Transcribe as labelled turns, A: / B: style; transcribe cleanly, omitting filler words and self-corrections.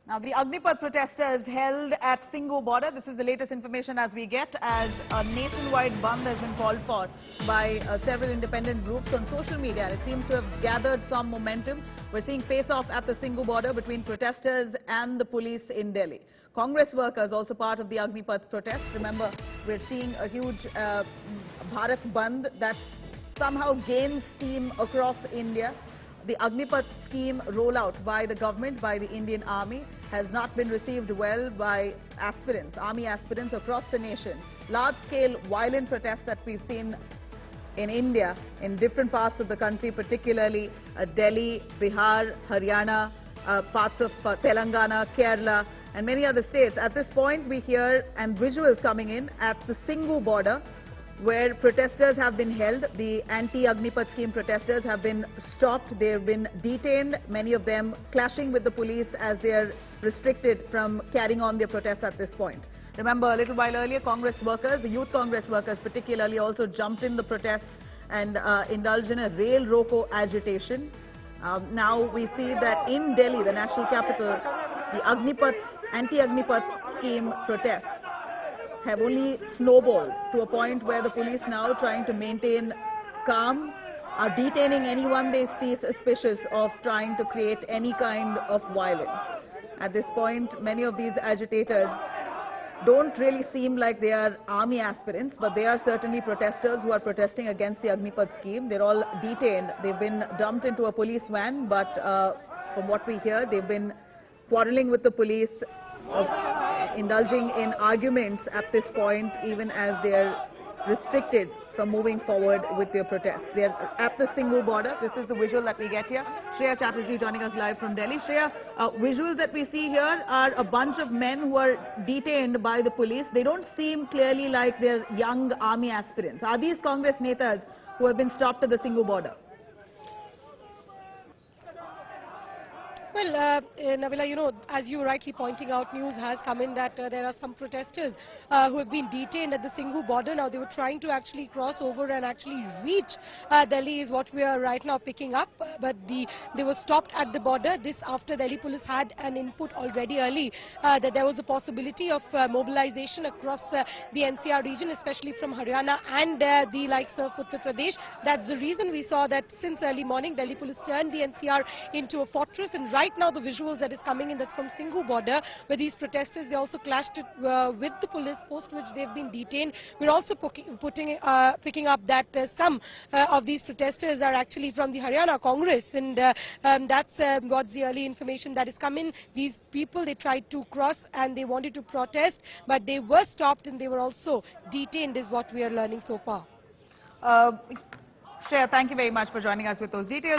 A: Now, the Agneepath protesters held at Singhu border. This is the latest information as we get, as a nationwide bandh has been called for by several independent groups on social media. It seems to have gathered some momentum. We're seeing face-off at the Singhu border between protesters and the police in Delhi. Congress workers also part of the Agneepath protest. Remember, we're seeing a huge Bharat Bandh that somehow gains steam across India. The Agneepath scheme rollout by the government, by the Indian Army, has not been received well by aspirants, army aspirants across the nation. Large-scale violent protests that we've seen in India, in different parts of the country, particularly Delhi, Bihar, Haryana, parts of Telangana, Kerala, and many other states. At this point, we hear and visuals coming in at the Singhu border, where protesters have been held. The anti-Agneepath scheme protesters have been stopped. They have been detained, many of them clashing with the police as they are restricted from carrying on their protests at this point. Remember, a little while earlier, Congress workers, the youth Congress workers particularly, also jumped in the protests and indulged in a rail roko agitation. Now we see that in Delhi, the national capital, the anti-Agneepath scheme protests have only snowballed to a point where the police now, trying to maintain calm, are detaining anyone they see suspicious of trying to create any kind of violence. At this point, many of these agitators don't really seem like they are army aspirants, but they are certainly protesters who are protesting against the Agneepath scheme. They're all detained. They've been dumped into a police van, but from what we hear, they've been quarreling with the police, indulging in arguments at this point, even as they are restricted from moving forward with their protests. They are at the Singhu border. This is the visual that we get here. Shreya Chatterjee joining us live from Delhi. Shreya, visuals that we see here are a bunch of men who are detained by the police. They don't seem clearly like they're young army aspirants. Are these Congress netas who have been stopped at the Singhu border?
B: Well, Nabila, as you were rightly pointing out, news has come in that there are some protesters who have been detained at the Singhu border. Now, they were trying to actually cross over and actually reach Delhi is what we are right now picking up. But they were stopped at the border. This after Delhi police had an input already early that there was a possibility of mobilization across the NCR region, especially from Haryana and the likes of Uttar Pradesh. That's the reason we saw that since early morning, Delhi police turned the NCR into a fortress. And right now, the visuals that is coming in, that's from Singhu border, where these protesters, they also clashed with the police, post which they've been detained. We're also picking up that some of these protesters are actually from the Haryana Congress, and that's what's the early information that is coming. These people, they tried to cross and they wanted to protest, but they were stopped and they were also detained, is what we are learning so far.
A: Shreya, thank you very much for joining us with those details.